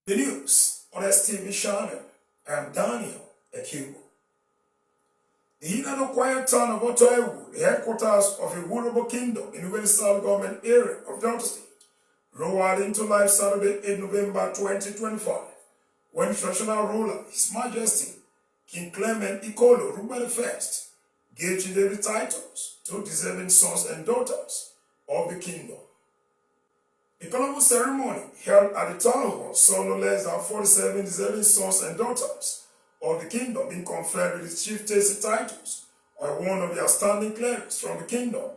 The news on STV channel. I'm Daniel Ikolo. The Hinado quiet town of Ewu, the headquarters of Ewu-Urhobo Kingdom in the South government area of Delta State, rolled into life Saturday, 8 November 2025, when traditional ruler, His Majesty, King Clement Ikolo, Ruben I, gave chieftaincy titles to deserving sons and daughters of the kingdom. The colorful ceremony held at the town hall saw no less than 47 deserving sons and daughters of the kingdom being conferred with the chieftaincy titles by one of the outstanding clerics from the kingdom.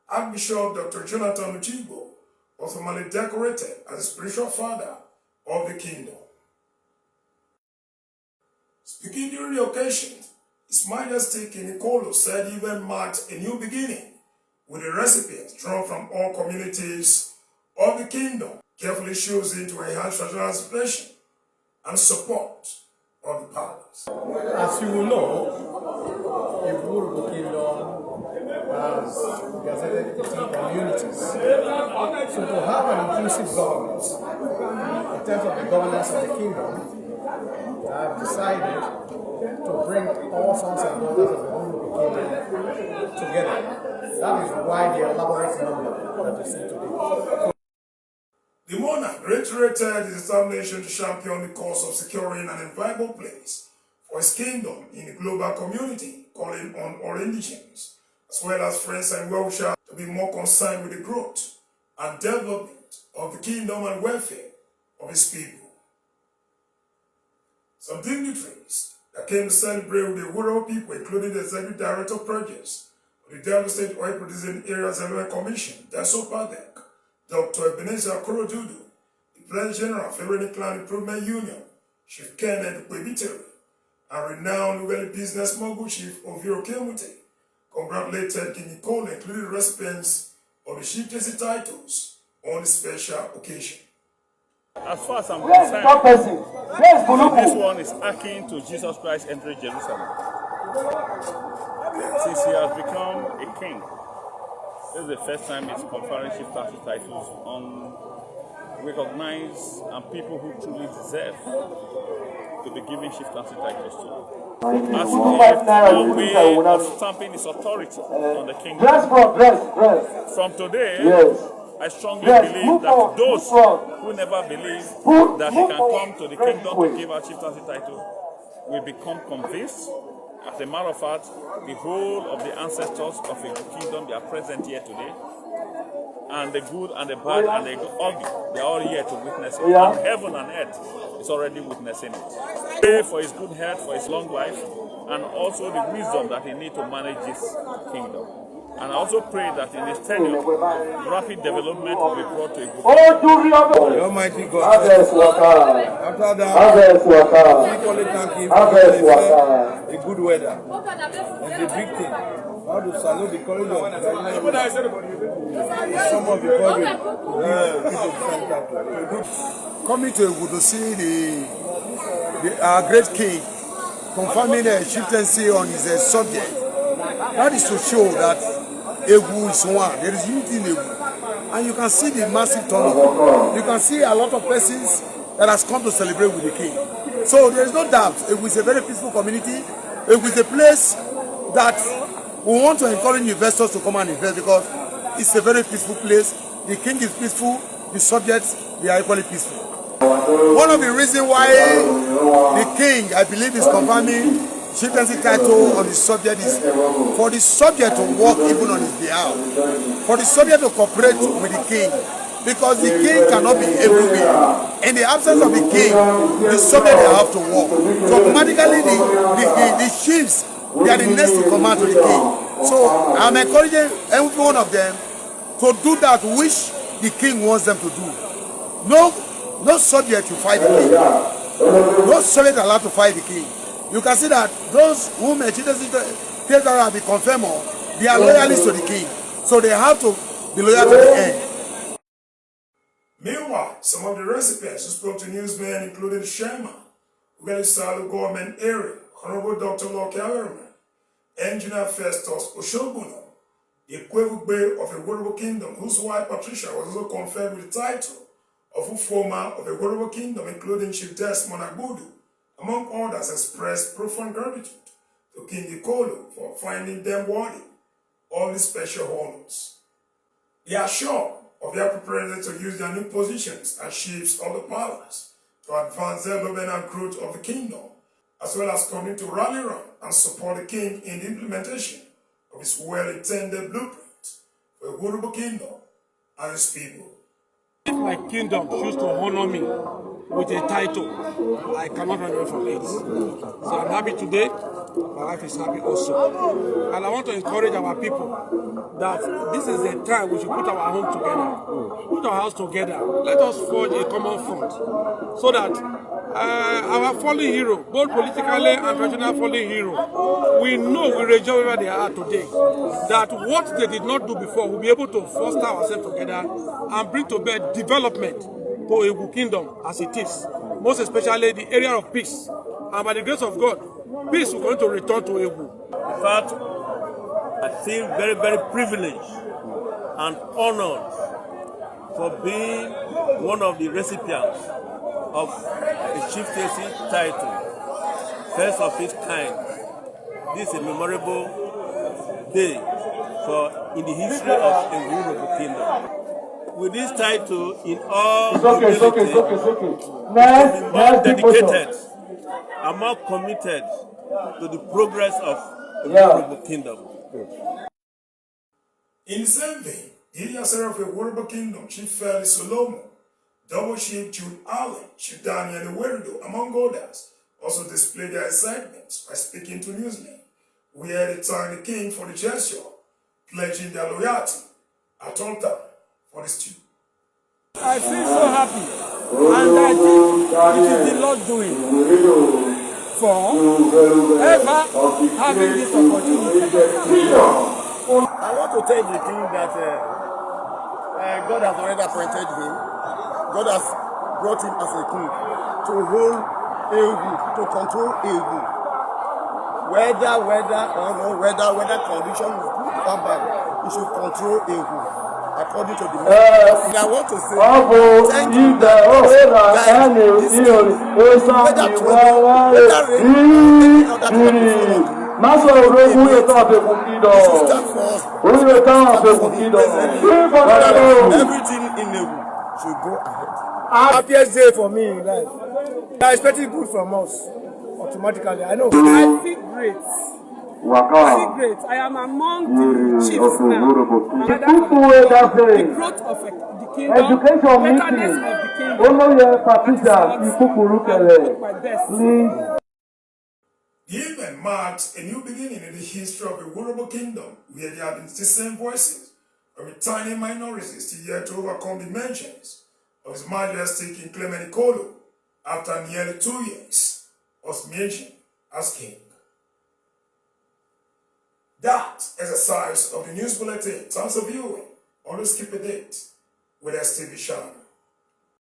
Archbishop Dr. Jonathan Uchibo was formally decorated as the spiritual father of the kingdom. Speaking during the occasion, His Majesty King Ikolo said the event marked a new beginning, with the recipients drawn from all communities of the kingdom, carefully choosing to enhance traditional expression and support of the palace. As you will know, the Ewu-Urhobo Kingdom has gazetted 18 communities. So to have an inclusive government, in terms of the governance of the kingdom, I have decided to bring all sons and daughters of the Ewu-Urhobo Kingdom together. That is why the elaborate number that you see today. The monarch reiterated his determination to champion the cause of securing an enviable place for his kingdom in the global community, calling on all Indigenes, as well as friends and well-wishers, to be more concerned with the growth and development of the kingdom and welfare of his people. Some dignitaries that came to celebrate with the Ewu-Urhobo people, including the Executive Director of Projects of the Delta State Oil Producing Areas and Commission, Padek, Dr. Ebenezer Korodudu, the President General of Federal Clan Improvement Union, Chief Kenneth Kwebiteri, and renowned Ugali business mogul Chief Oviro Kemute, congratulated King Ikolo, including the recipients of the chieftaincy titles on the special occasion. As far as I'm concerned, this one is akin to Jesus Christ entering Jerusalem. Since he has become a king, this is the first time he's conferring chieftaincy titles on recognized and people who truly deserve to be given chieftaincy titles to. As one way of stamping his authority on the kingdom. From today, I strongly believe that those who never believe that he can come to the kingdom to give a chieftaincy title will become convinced. As a matter of fact, the whole of the ancestors of the kingdom, they are present here today. And the good and the bad and the ugly, they are all here to witness it. And heaven and earth is already witnessing it. Pray for his good health, for his long life, and also the wisdom that he needs to manage this kingdom. And I also pray that in his tenure, rapid development will be brought to a good end. The Almighty God, after that, equally thank him for the good weather and the big thing. How to salute the courage of some of the courage coming to Ewu to see our great king confirming the chieftaincy on his subject. That is to show that Ewu is one. There is unity in Ewu. And you can see the massive turnout. You can see a lot of persons that has come to celebrate with the king. So there is no doubt Ewu is a very peaceful community. Ewu is a place that we want to encourage investors to come and invest because it's a very peaceful place. The king is peaceful. The subjects, they are equally peaceful. One of the reasons why the king, I believe, is confirming chieftaincy title on the subject is for the subject to work even on his behalf, for the subject to cooperate with the king, because the king cannot be everywhere. In the absence of the king, the subject they have to work. So automatically the chiefs, they are the next to command to the king. So I'm encouraging every one of them to do that which the king wants them to do. No subject to fight the king. No subject allowed to fight the king. You can see that those who may have been confirmed, they are loyalists to the king. So they have to be loyal to the end. Meanwhile, some of the recipients who spoke to newsmen, including the chairman, Ugali government area, Honorable Dr. Loke, Engineer Festus Oshobuno, the Ewu-Urhobo of the Ewu-Urhobo Kingdom, whose wife Patricia was also conferred with the title of Ufoma of the Ewu-Urhobo kingdom, including Chief Desmond Agbudu, among others, expressed profound gratitude to King Ikolo for finding them worthy all these special honors. They are sure of their preparedness to use their new positions as chiefs of the palace to advance the development and growth of the kingdom, as well as coming to rally around and support the king in the implementation of his well-intended blueprint for the Ewu-Urhobo kingdom and his people. If my kingdom choose to honor me with a title, I cannot run away from it. So I'm happy today. My wife is happy also. And I want to encourage our people that this is a time we should put our home together, put our house together. Let us forge a common front so that our fallen hero, both politically and traditional fallen hero, we know, we rejoice where they are today, that what they did not do before, we'll be able to foster ourselves together and bring to bear development to Ewu kingdom as it is, most especially the area of peace. And by the grace of God, peace will going to return to Ewu. In fact, I feel very, very privileged and honored for being one of the recipients of a chieftaincy title, first of its kind. This is a memorable day in the history of Ewu-Urhobo kingdom. With this title, in all humility, to be more dedicated and more committed to the progress of Ewu-Urhobo kingdom. In the same vein, the Iliasera of the Ewu-Urhobo kingdom, Chief Felix Solomon, Double Chief Jude Allen, Chief Daniel Ewu-Urhobo, among others, also displayed their excitement by speaking to newsmen, where they thanked the king for the gesture, pledging their loyalty at all time for the stew. I feel so happy, and I think it is the Lord doing for ever having this opportunity. I want to tell the king that God has already appointed him. God has brought him as a king to rule Ewu, to control Ewu. Whether or no weather condition is good or bad, he should control Ewu according to the message. And I want to say thank you that this king, whether trouble, whether rain, any other thing that everything in Ewu should go ahead. Happiest day for me in life. They are expecting good from us automatically. I know. I feel great. I feel great. I am among the chiefs now. The growth of the kingdom, betterness of the kingdom. My best. The event marked a new beginning in the history of the Ewu-Urhobo kingdom, where there have been distinct voices from returning minorities to yet to overcome the mentions of His Majesty King Clement Ikolo after nearly 2 years was mentioned as king. That exercise of the news bulletin, terms of viewing, always keep a date with STV Channel.